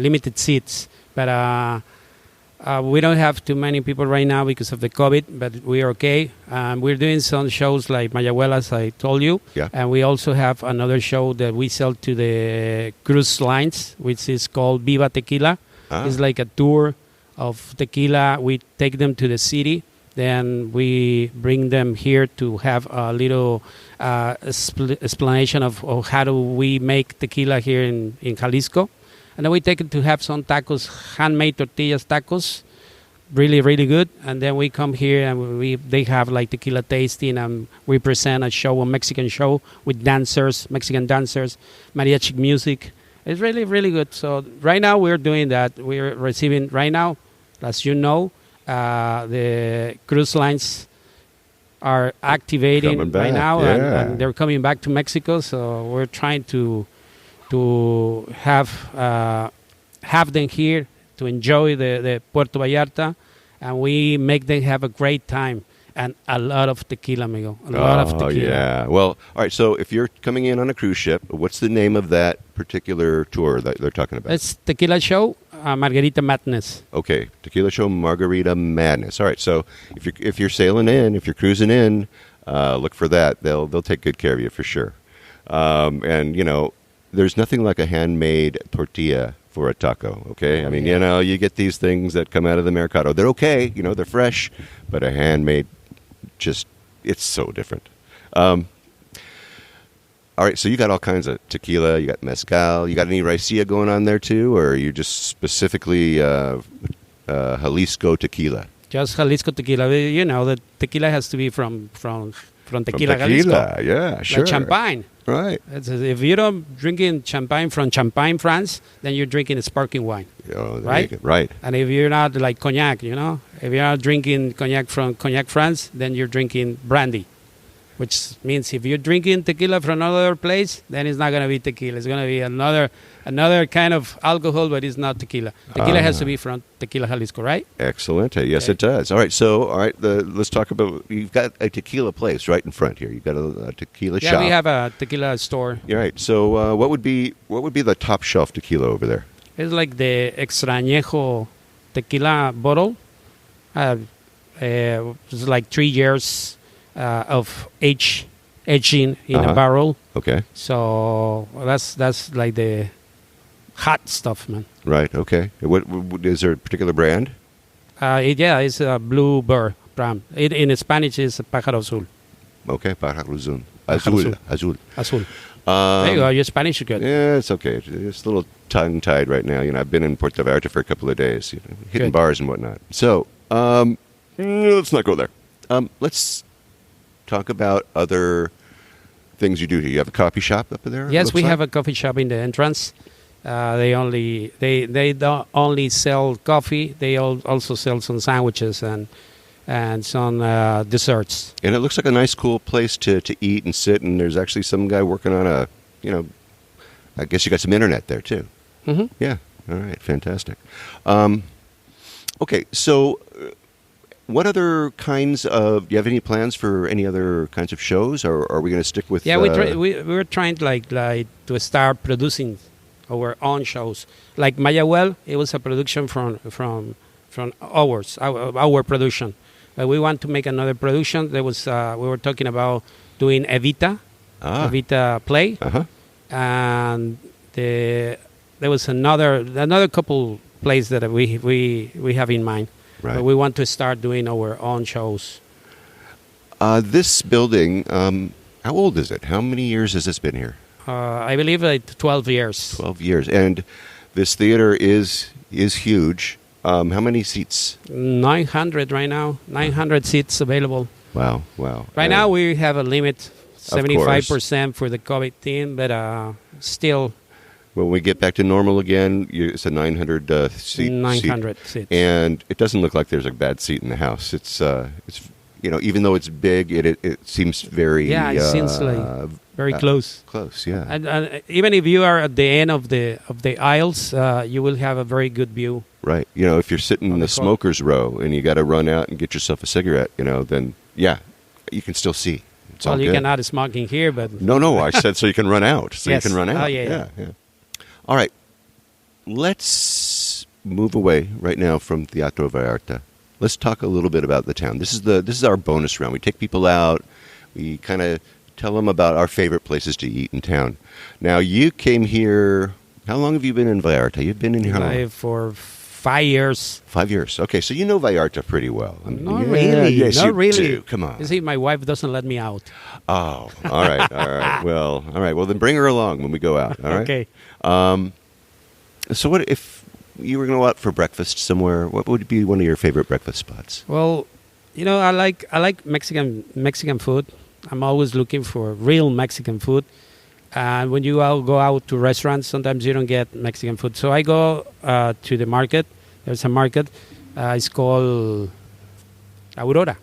Speaker 4: limited seats, but we don't have too many people right now because of the COVID, but we're okay. We're doing some shows like Mayahuel, as I told you.
Speaker 1: Yeah.
Speaker 4: And we also have another show that we sell to the cruise lines, which is called Viva Tequila.
Speaker 1: Ah.
Speaker 4: It's like a tour of tequila. We take them to the city. Then we bring them here to have a little explanation of how do we make tequila here in Jalisco. And then we take it to have some tacos, handmade tortillas tacos, really, really good. And then we come here and they have like tequila tasting, and we present a Mexican show with Mexican dancers, mariachi music. It's really, really good. So right now we're doing that. We're receiving right now, as you know, the cruise lines are activating right now, and they're coming back to Mexico. So we're trying to have them here to enjoy the Puerto Vallarta, and we make them have a great time and a lot of tequila, amigo. A lot of tequila.
Speaker 1: Oh, yeah. Well, all right, so if you're coming in on a cruise ship, what's the name of that particular tour that they're talking about?
Speaker 4: It's Tequila Show. Margarita Madness.
Speaker 1: Okay, Tequila Show Margarita Madness. All right, so if you're sailing in, if you're cruising in, look for that. They'll take good care of you for sure. And there's nothing like a handmade tortilla for a taco. Okay, I mean you get these things that come out of the mercado. They're okay, they're fresh, but a handmade, it's so different. All right, so you got all kinds of tequila, you got mezcal, you got any raicilla going on there too, or are you just specifically Jalisco tequila?
Speaker 4: Just Jalisco tequila. The tequila has to be from tequila, Jalisco.
Speaker 1: Yeah, sure.
Speaker 4: Like champagne.
Speaker 1: Right.
Speaker 4: If you don't drinking champagne from Champagne, France, then you're drinking a sparkling wine.
Speaker 1: Oh,
Speaker 4: right?
Speaker 1: Right.
Speaker 4: And if you're not like cognac, if you're not drinking cognac from Cognac, France, then you're drinking brandy. Which means if you're drinking tequila from another place, then it's not going to be tequila. It's going to be another kind of alcohol, but it's not tequila. Tequila has to be from Tequila Jalisco, right?
Speaker 1: Excellent. Yes, it does. All right. So, let's talk about. You've got a tequila place right in front here. You've got a tequila shop.
Speaker 4: Yeah, we have a tequila store.
Speaker 1: All right. So, what would be the top shelf tequila over there?
Speaker 4: It's like the Extrañejo tequila bottle. It's like 3 years. Of aging in a barrel.
Speaker 1: Okay.
Speaker 4: So that's like the hot stuff, man.
Speaker 1: Right. Okay. What is there a particular brand?
Speaker 4: It's a blue bird brand. In Spanish is pájaro azul.
Speaker 1: Okay, pájaro azul.
Speaker 4: Azul. There you go. Your Spanish is good.
Speaker 1: Yeah, it's okay. It's a little tongue-tied right now. I've been in Puerto Vallarta for a couple of days, hitting bars and whatnot. So, let's not go there. Let's talk about other things you do here. You have a coffee shop up there?
Speaker 4: Yes, we have a coffee shop in the entrance. They don't only sell coffee. They also sell some sandwiches and some desserts.
Speaker 1: And it looks like a nice, cool place to eat and sit. And there's actually some guy working on I guess you got some internet there too.
Speaker 4: Mm-hmm.
Speaker 1: Yeah. All right. Fantastic. Okay. So, what other kinds of? Do you have any plans for any other kinds of shows, or are we going to stick with?
Speaker 4: Yeah, we're trying to start producing our own shows. Like Mayagüel, it was a production from our production. But we want to make another production. There was we were talking about doing Evita play, and there was another couple plays that we have in mind.
Speaker 1: Right.
Speaker 4: But we want to start doing our own shows.
Speaker 1: This building, how old is it? How many years has this been here?
Speaker 4: I believe 12 years.
Speaker 1: 12 years. And this theater is huge. How many seats?
Speaker 4: 900 right now. 900 seats available.
Speaker 1: Wow.
Speaker 4: Right now we have a limit, 75% for the COVID team, but still.
Speaker 1: When we get back to normal again, it's a 900 seat.
Speaker 4: 900 seats.
Speaker 1: And it doesn't look like there's a bad seat in the house. It's even though it's big, it seems very.
Speaker 4: Yeah, it seems like very close.
Speaker 1: Close, yeah.
Speaker 4: And even if you are at the end of the aisles, you will have a very good view.
Speaker 1: Right. If you're sitting in the smoker's row and you got to run out and get yourself a cigarette, then you can still see. It's all
Speaker 4: you
Speaker 1: good.
Speaker 4: cannot smoke in here, but
Speaker 1: no. I said so you can run out.
Speaker 4: Yes.
Speaker 1: You can run out.
Speaker 4: Oh yeah.
Speaker 1: All right, let's move away right now from Teatro Vallarta. Let's talk a little bit about the town. This is our bonus round. We take people out. We kind of tell them about our favorite places to eat in town. Now, you came here. How long have you been in Vallarta? You've been in here
Speaker 4: for 5 years.
Speaker 1: 5 years. Okay, so you know Vallarta pretty well.
Speaker 4: Not really.
Speaker 1: Yes,
Speaker 4: not
Speaker 1: you
Speaker 4: really.
Speaker 1: do. Come on.
Speaker 4: You see, my wife doesn't let me out.
Speaker 1: Oh, all right. Well, then bring her along when we go out. All right.
Speaker 4: Okay.
Speaker 1: So what if you were going to go out for breakfast somewhere? What would be one of your favorite breakfast spots?
Speaker 4: Well, I like Mexican food. I'm always looking for real Mexican food. And when you go out to restaurants, sometimes you don't get Mexican food. So I go to the market. There's a market. It's called Aurora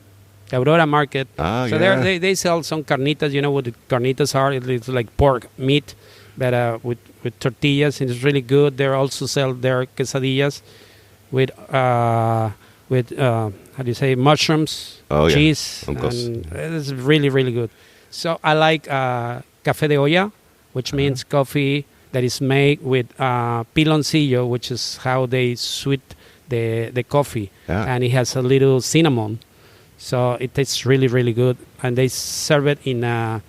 Speaker 4: Market.
Speaker 1: Ah,
Speaker 4: so
Speaker 1: yeah.
Speaker 4: they sell some carnitas. You know what the carnitas are? It's like pork meat, but with tortillas, and it's really good. They also sell their quesadillas with how do you say, mushrooms, cheese. And it's really, really good. So I like café de olla, which means coffee that is made with piloncillo, which is how they sweet the coffee, and it has a little cinnamon, so it tastes really, really good. And they serve it in a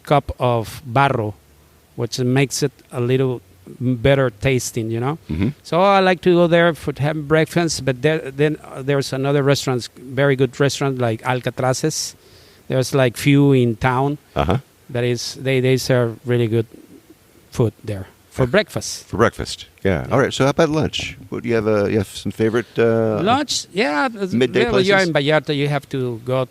Speaker 4: cup of barro, which makes it a little better tasting, you know.
Speaker 1: Mm-hmm.
Speaker 4: So I like to go there for to have breakfast. But then there's another restaurant, very good restaurant like Alcatraces. There's like few in town. That is, they serve really good food there for breakfast.
Speaker 1: For breakfast, yeah. All right. So how about lunch? What do you have? You have some favorite
Speaker 4: Lunch? Yeah.
Speaker 1: midday places?
Speaker 4: You're in Vallarta, you have to go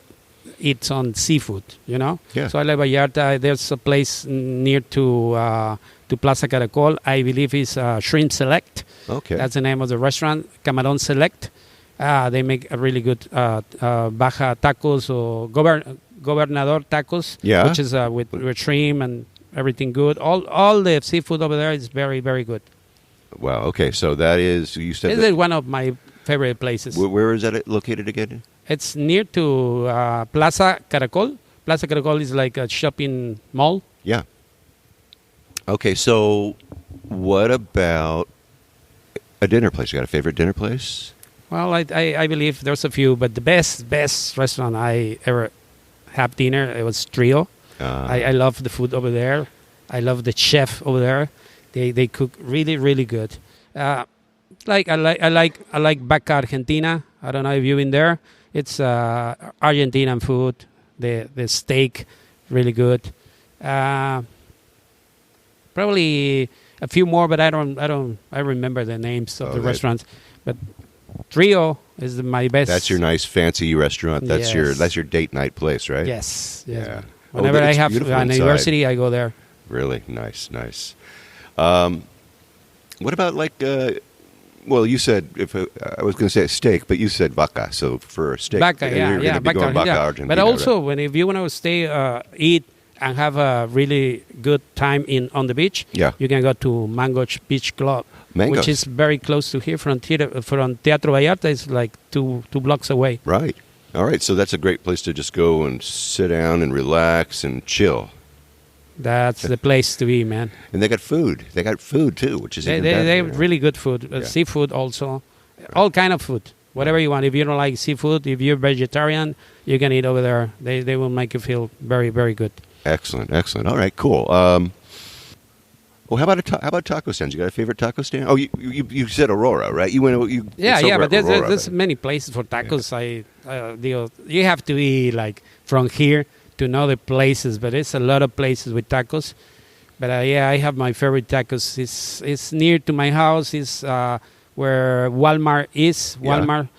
Speaker 4: eat some seafood, you know.
Speaker 1: Yeah.
Speaker 4: So I like Vallarta. There's a place near to Plaza Caracol. I believe it's Shrimp Select.
Speaker 1: Okay.
Speaker 4: That's the name of the restaurant. Camarón Select. They make a really good Baja tacos or Gobernador tacos,
Speaker 1: Yeah.
Speaker 4: which is with shrimp and everything good. All the seafood over there is very, very good.
Speaker 1: Wow. Okay. So that is, you said.
Speaker 4: This is one of my favorite places.
Speaker 1: Where is that located again?
Speaker 4: It's near to Plaza Caracol. Plaza Caracol is like a shopping mall.
Speaker 1: Yeah. Okay. So what about a dinner place? You got a favorite dinner place?
Speaker 4: Well, I believe there's a few, but the best restaurant I ever have dinner, it was Trio. I love the food over there. I love the chef over there. They cook really, really good. I like Vaca Argentina. I don't know if you've been there. It's Argentinian food. The steak, really good. Probably a few more, but I remember the names of the restaurants. But Trio is my best.
Speaker 1: That's your nice fancy restaurant. That's
Speaker 4: Yes.
Speaker 1: your date night place, right?
Speaker 4: Yes.
Speaker 1: Yeah.
Speaker 4: Whenever I
Speaker 1: it's
Speaker 4: have
Speaker 1: beautiful
Speaker 4: an
Speaker 1: inside.
Speaker 4: anniversary, I go there.
Speaker 1: Really nice. What about like? Well, you said I was going to say a steak, but you said vaca. So for a steak,
Speaker 4: Vaca,
Speaker 1: you're going to be going vaca Argentina.
Speaker 4: But also,
Speaker 1: right?
Speaker 4: if you want to stay, eat, and have a really good time on the beach, you can go to Mango's Beach Club,
Speaker 1: Mango's.
Speaker 4: which is very close to here from Teatro Vallarta. It's like two blocks away.
Speaker 1: Right. All right. So that's a great place to just go and sit down and relax and chill.
Speaker 4: That's the place to be, man.
Speaker 1: And they got food. They got food too, which is
Speaker 4: They
Speaker 1: even better.
Speaker 4: have really good food, seafood also, all kind of food. Whatever you want. If you don't like seafood, if you're vegetarian, you can eat over there. They will make you feel very, very good.
Speaker 1: Excellent. All right, cool. Well, how about taco stands? You got a favorite taco stand? Oh, you said Aurora, right? You went.
Speaker 4: But there's many places for tacos. Yeah. You have to be like from here to know the places, but it's a lot of places with tacos. But I have my favorite tacos. It's near to my house. It's where Walmart is. Walmart,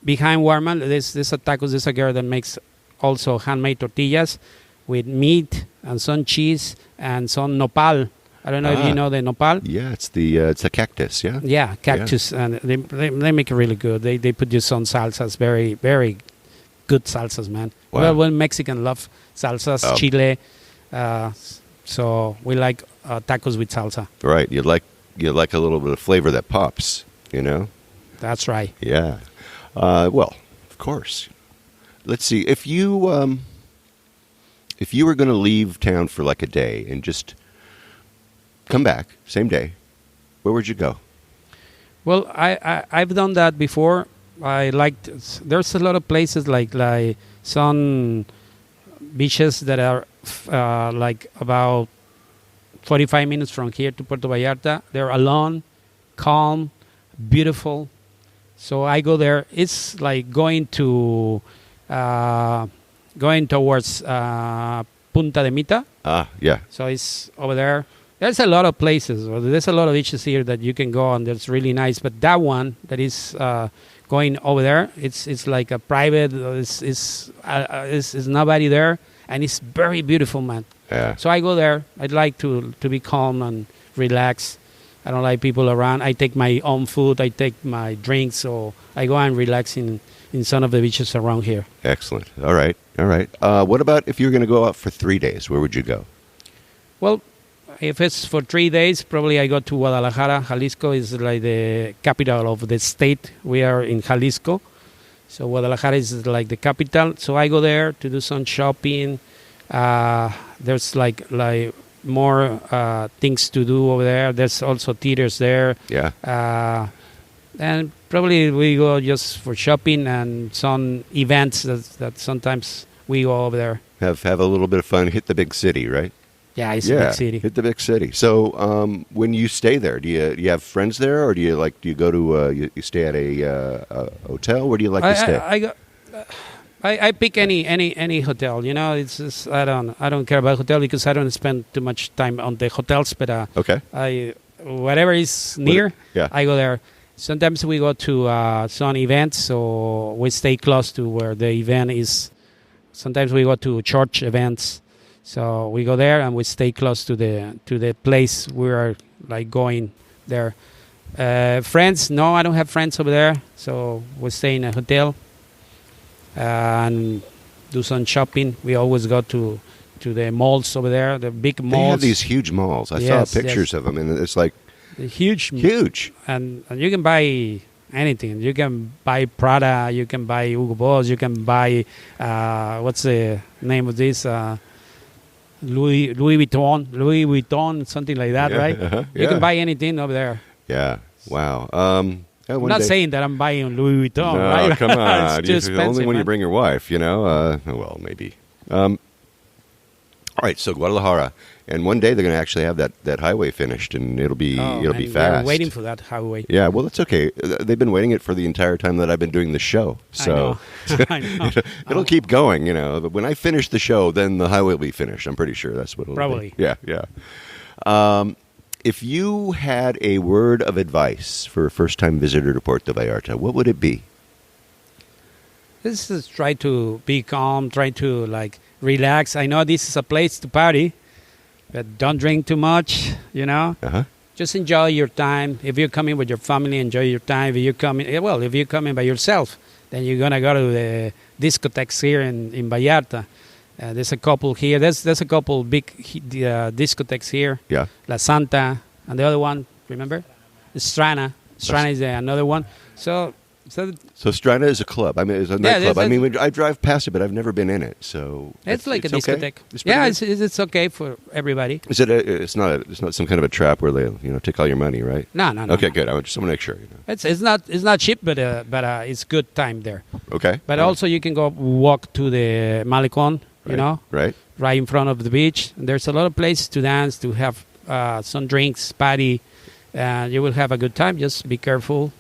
Speaker 4: behind Walmart, there's a tacos. There's a girl that makes also handmade tortillas with meat and some cheese and some nopal. I don't know if you know the nopal.
Speaker 1: Yeah, it's the cactus. Yeah.
Speaker 4: Yeah, cactus, and they make it really good. They put you some salsas, very, very good salsas, man.
Speaker 1: Wow.
Speaker 4: Well, Mexican love salsas, chile. So we like tacos with salsa.
Speaker 1: Right. You like a little bit of flavor that pops. You know.
Speaker 4: That's right.
Speaker 1: Yeah. Well, of course. Let's see. If you were going to leave town for like a day and just come back same day, where would you go?
Speaker 4: Well, I've done that before. I liked. There's a lot of places like some beaches that are like about 45 minutes from here to Puerto Vallarta. They're alone, calm, beautiful. So I go there. It's like going towards Punta de Mita.
Speaker 1: Yeah.
Speaker 4: So it's over there. There's a lot of places. There's a lot of beaches here that you can go on. That's really nice. But that one that is going over there, it's like a private. It's nobody there, and it's very beautiful, man.
Speaker 1: Yeah.
Speaker 4: So I go there. I'd like to be calm and relax. I don't like people around. I take my own food. I take my drinks. So I go and relax in some of the beaches around here.
Speaker 1: Excellent. All right. What about if you're going to go out for 3 days? Where would you go?
Speaker 4: Well, if it's for 3 days, probably I go to Guadalajara. Jalisco is like the capital of the state. We are in Jalisco. So Guadalajara is like the capital. So I go there to do some shopping. There's like more things to do over there. There's also theaters there.
Speaker 1: Yeah.
Speaker 4: And probably we go just for shopping and some events that sometimes we go over there.
Speaker 1: Have a little bit of fun. Hit the big city, right?
Speaker 4: Yeah, it's a big city.
Speaker 1: Hit the big city. So, when you stay there, do you have friends there, or do you go to you stay at a hotel? Where do you like to stay?
Speaker 4: I pick any hotel. You know, it's just, I don't care about hotel because I don't spend too much time on the hotels. But
Speaker 1: Okay.
Speaker 4: whatever is near,
Speaker 1: Yeah.
Speaker 4: I go there. Sometimes we go to some events, so we stay close to where the event is. Sometimes we go to church events, so we go there and we stay close to the place we are like going there. Friends? No, I don't have friends over there, so we stay in a hotel and do some shopping. We always go to the malls over there, the big malls.
Speaker 1: They have these huge malls. I saw pictures of them, and it's like
Speaker 4: huge, and you can buy anything. You can buy Prada, you can buy Hugo Boss, you can buy what's the name of this? Louis Vuitton, something like that, right? You can buy anything over there.
Speaker 1: Yeah. Wow.
Speaker 4: I'm not saying that I'm buying Louis Vuitton,
Speaker 1: no,
Speaker 4: right?
Speaker 1: come on.
Speaker 4: It's too expensive,
Speaker 1: only when you
Speaker 4: man.
Speaker 1: bring your wife, you know. Well, maybe. All right, so Guadalajara, and one day they're going to actually have that highway finished, and it'll be
Speaker 4: and
Speaker 1: fast.
Speaker 4: We're waiting for that highway.
Speaker 1: Yeah, well, that's okay. They've been waiting it for the entire time that I've been doing the show, so
Speaker 4: I know.
Speaker 1: it'll keep going, you know. But when I finish the show, then the highway will be finished. I'm pretty sure that's what it'll
Speaker 4: Probably.
Speaker 1: be. Yeah. If you had a word of advice for a first-time visitor to Puerto Vallarta, what would it be?
Speaker 4: This is try to be calm, try to like relax. I know this is a place to party, but don't drink too much, you know.
Speaker 1: Uh-huh.
Speaker 4: Just enjoy your time. If you're coming with your family, enjoy your time. If you're coming by yourself, then you're gonna go to the discotheques here in Vallarta. There's a couple here. There's a couple big discotheques here.
Speaker 1: Yeah.
Speaker 4: La Santa, and the other one, remember? Strana. Strana is another one. So
Speaker 1: Strana is a club. I mean, it's a nightclub. I mean, I drive past it, but I've never been in it. So
Speaker 4: it's like a
Speaker 1: okay?
Speaker 4: discotheque.
Speaker 1: It's
Speaker 4: it's okay for everybody.
Speaker 1: Is it? It's not some kind of a trap where they take all your money, right?
Speaker 4: No.
Speaker 1: Okay,
Speaker 4: no.
Speaker 1: good. I just want to make sure.
Speaker 4: It's not cheap, but it's good time there.
Speaker 1: Okay.
Speaker 4: But also you can go walk to the Malecon,
Speaker 1: right
Speaker 4: in front of the beach. There's a lot of places to dance, to have some drinks, party, and you will have a good time. Just be careful.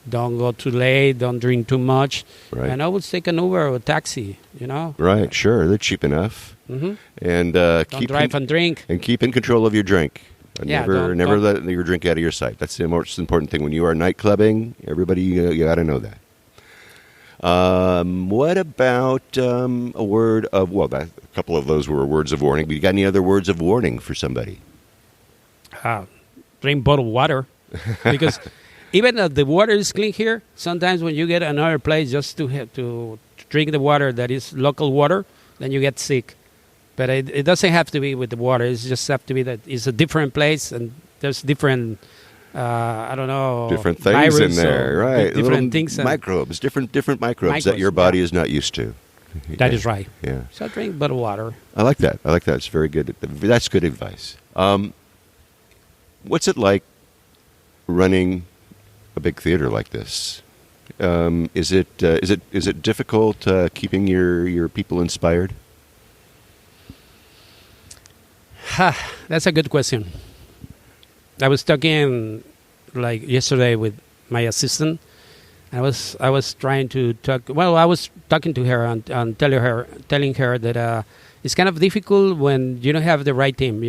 Speaker 4: Don't go too late. Don't drink too much.
Speaker 1: Right.
Speaker 4: And always take an Uber or a taxi,
Speaker 1: Right, sure. They're cheap enough.
Speaker 4: Mm-hmm.
Speaker 1: And
Speaker 4: Don't drive and drink.
Speaker 1: And keep in control of your drink. Never
Speaker 4: don't
Speaker 1: let your drink out of your sight. That's the most important thing. When you are night clubbing, everybody, you got to know that. What about a word of, a couple of those were words of warning, but you got any other words of warning for somebody?
Speaker 4: Drink bottled water. Because even if the water is clean here, sometimes when you get another place just to drink the water that is local water, then you get sick. But it doesn't have to be with the water. It just have to be that it's a different place and there's different,
Speaker 1: different things
Speaker 4: virus
Speaker 1: in there, right?
Speaker 4: Different things.
Speaker 1: Microbes, different microbes that your body is not used to.
Speaker 4: That is right.
Speaker 1: Yeah.
Speaker 4: So drink bottled water.
Speaker 1: I like that. It's very good. That's good advice. What's it like running a big theater like this? Is it difficult keeping your people inspired?
Speaker 4: That's a good question. I was talking like yesterday with my assistant. I was trying to talk. Well, I was talking to her and telling her that it's kind of difficult when you don't have the right team.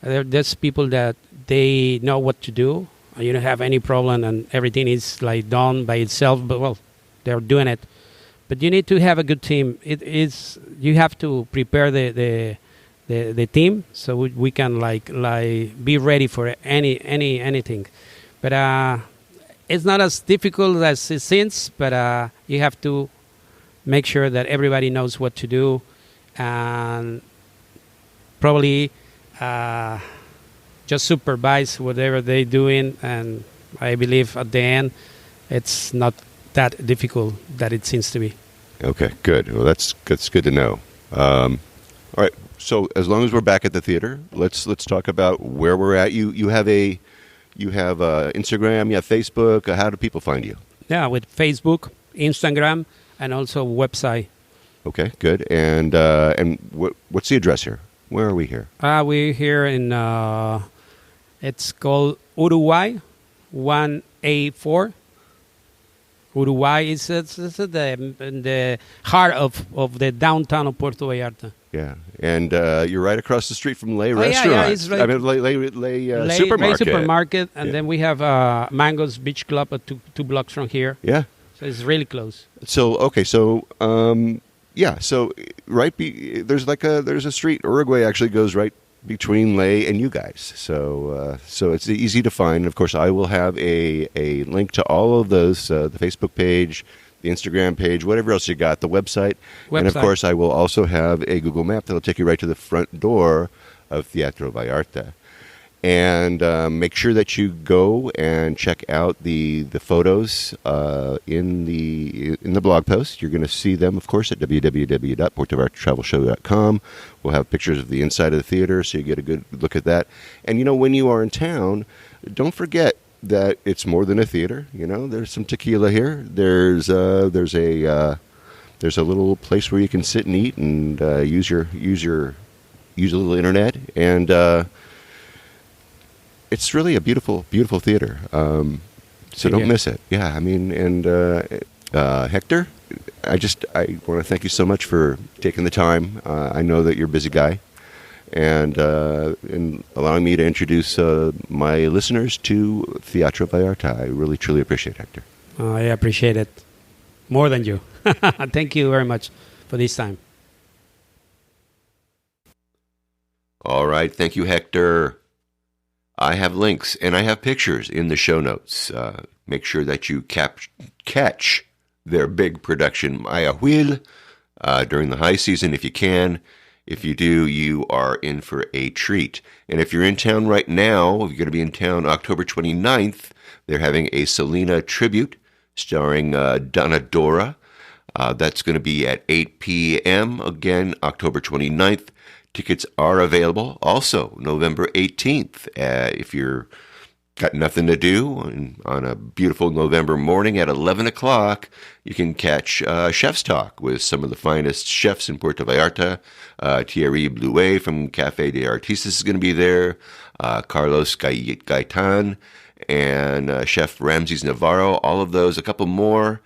Speaker 4: There's people that they know what to do. You don't have any problem, and everything is like done by itself. But they're doing it. But you need to have a good team. You have to prepare the team so we can like be ready for anything. But it's not as difficult as it seems. But you have to make sure that everybody knows what to do, and probably. Just supervise whatever they're doing, and I believe at the end it's not that difficult that it seems to be.
Speaker 1: Okay, good. Well, that's good to know. All right, So as long as we're back at the theater, let's talk about where we're at. You have Instagram, you have Facebook. How do people find you?
Speaker 4: Yeah, with Facebook, Instagram, and also website.
Speaker 1: Okay, good. And what's the address here? Where are we here?
Speaker 4: We're here in, it's called Uruguay 1A4. Uruguay is in the heart of the downtown of Puerto Vallarta.
Speaker 1: Yeah, and you're right across the street from Lay
Speaker 4: Oh,
Speaker 1: Restaurant.
Speaker 4: yeah, it's right.
Speaker 1: I mean, Lay Supermarket.
Speaker 4: Supermarket, and
Speaker 1: Yeah. then
Speaker 4: then we have Mango's Beach Club at two blocks from here.
Speaker 1: Yeah.
Speaker 4: So it's really close.
Speaker 1: So okay, so there's a street. Uruguay actually goes right between Lay and you guys. So it's easy to find. Of course, I will have a link to all of those, the Facebook page, the Instagram page, whatever else you got, the website. And of course, I will also have a Google map that'll take you right to the front door of Teatro Vallarta. And make sure that you go and check out the photos in the blog post. You're going to see them, of course, at www.puertovallartatravelshow.com. We'll have pictures of the inside of the theater, so you get a good look at that. And when you are in town, don't forget that it's more than a theater. There's some tequila here. There's a little place where you can sit and eat and use a little internet and. It's really a beautiful, beautiful theater. So don't miss it. Yeah, I mean, and Hector, I want to thank you so much for taking the time. I know that you're a busy guy, and allowing me to introduce my listeners to Teatro Vallarta. I really, truly appreciate it, Hector.
Speaker 4: I appreciate it more than you. Thank you very much for this time.
Speaker 1: All right, thank you, Hector. I have links and I have pictures in the show notes. Make sure that you catch their big production, Maya Huil, during the high season if you can. If you do, you are in for a treat. And if you're in town right now, if you're going to be in town October 29th, they're having a Selena tribute starring Donna Dora. That's going to be at 8 p.m. Again, October 29th. Tickets are available. Also, November 18th, if you're got nothing to do on a beautiful November morning at 11 o'clock, you can catch Chef's Talk with some of the finest chefs in Puerto Vallarta. Thierry Blouet from Café des Artistes is going to be there. Carlos Gaitan and Chef Ramses Navarro. All of those, a couple more.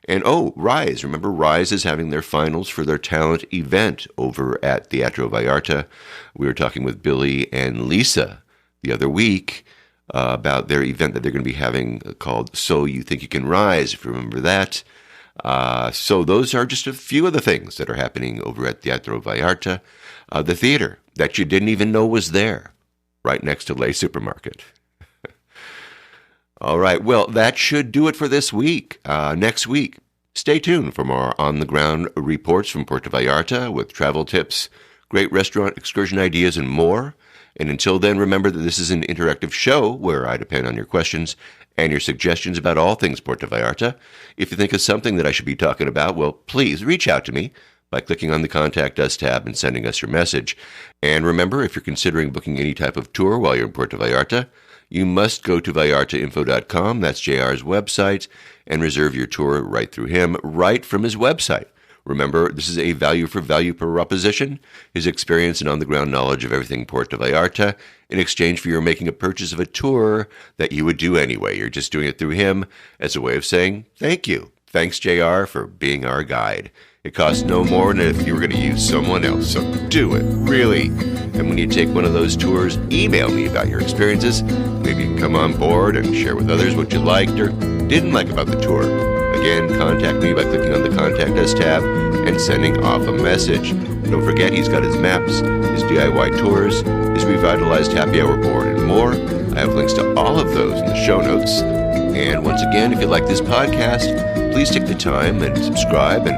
Speaker 1: And Rise. Remember, Rise is having their finals for their talent event over at Teatro Vallarta. We were talking with Billy and Lisa the other week about their event that they're going to be having called So You Think You Can Rise, if you remember that. So those are just a few of the things that are happening over at Teatro Vallarta. The theater that you didn't even know was there, right next to Lay Supermarket. All right, well, that should do it for this week. Next week, stay tuned for more on-the-ground reports from Puerto Vallarta with travel tips, great restaurant excursion ideas, and more. And until then, remember that this is an interactive show where I depend on your questions and your suggestions about all things Puerto Vallarta. If you think of something that I should be talking about, well, please reach out to me by clicking on the Contact Us tab and sending us your message. And remember, if you're considering booking any type of tour while you're in Puerto Vallarta, you must go to vallartainfo.com, that's JR's website, and reserve your tour right through him, right from his website. Remember, this is a value-for-value proposition, his experience and on-the-ground knowledge of everything Puerto Vallarta, in exchange for your making a purchase of a tour that you would do anyway. You're just doing it through him as a way of saying, thank you. Thanks, JR, for being our guide. It costs no more than if you were going to use someone else, so do it, really. And when you take one of those tours, email me about your experiences. Maybe you can come on board and share with others what you liked or didn't like about the tour. Again, contact me by clicking on the Contact Us tab and sending off a message. Don't forget, he's got his maps, his DIY tours, his revitalized happy hour board, and more. I have links to all of those in the show notes. And once again, if you like this podcast, please take the time and subscribe and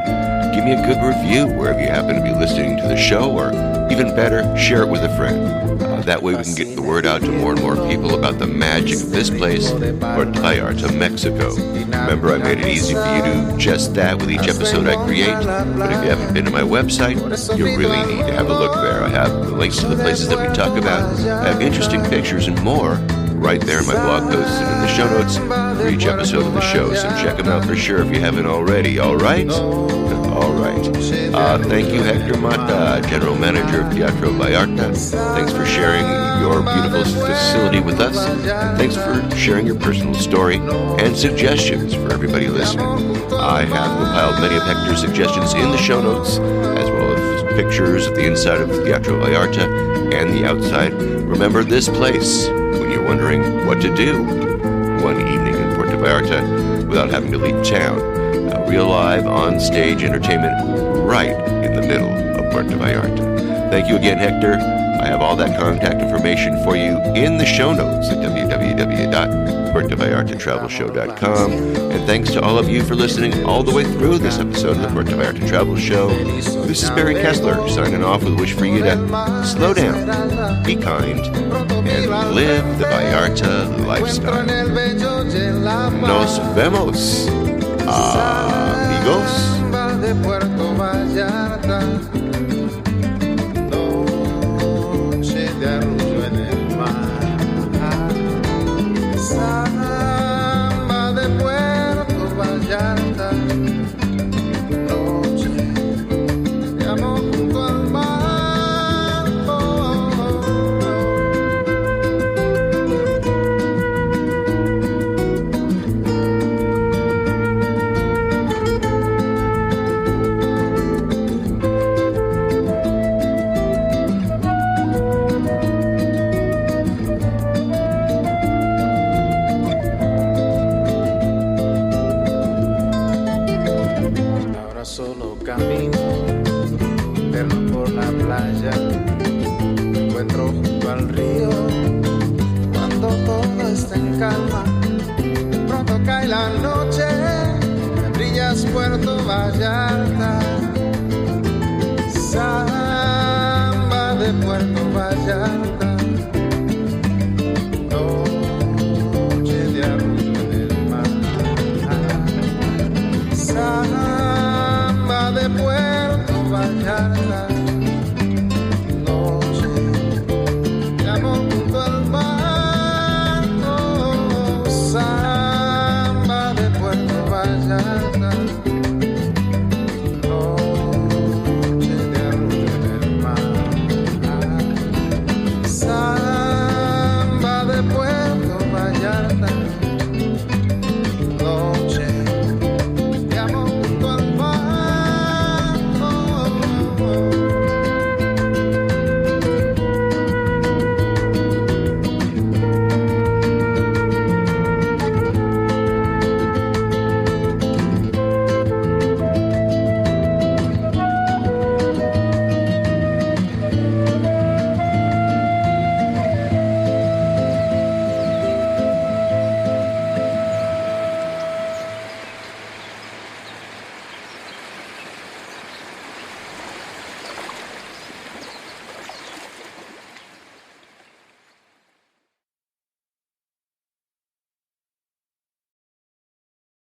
Speaker 1: give me a good review wherever you happen to be listening to the show or Even better, share it with a friend. That way we can get the word out to more and more people about the magic of this place, Puerto Vallarta, Mexico. Remember, I made it easy for you to do just that with each episode I create. But if you haven't been to my website, you really need to have a look there. I have the links to the places that we talk about. I have interesting pictures and more right there in my blog posts and in the show notes for each episode of the show. So check them out for sure if you haven't already. All right? All right. Thank you, Hector Mata, General Manager of Teatro Vallarta. Thanks for sharing your beautiful facility with us. And thanks for sharing your personal story and suggestions for everybody listening. I have compiled many of Hector's suggestions in the show notes, as well as pictures of the inside of Teatro Vallarta and the outside. Remember this place when you're wondering what to do one evening in Puerto Vallarta without having to leave town. Real live on-stage entertainment right in the middle of Puerto Vallarta. Thank you again, Hector. I have all that contact information for you in the show notes at www.puertovallartatravelshow.com. And thanks to all of you for listening all the way through this episode of the Puerto Vallarta Travel Show. This is Barry Kessler signing off with a wish for you to slow down, be kind, and live the Vallarta lifestyle. Nos vemos. Amigos.
Speaker 3: Samba de Puerto Vallarta, noche de arrullo en el mar. Samba de Puerto Vallarta, noche de amor junto al mar. Solo camino interno por la playa, me encuentro junto al río cuando todo está en calma. Pronto cae la noche, brillas Puerto Vallarta.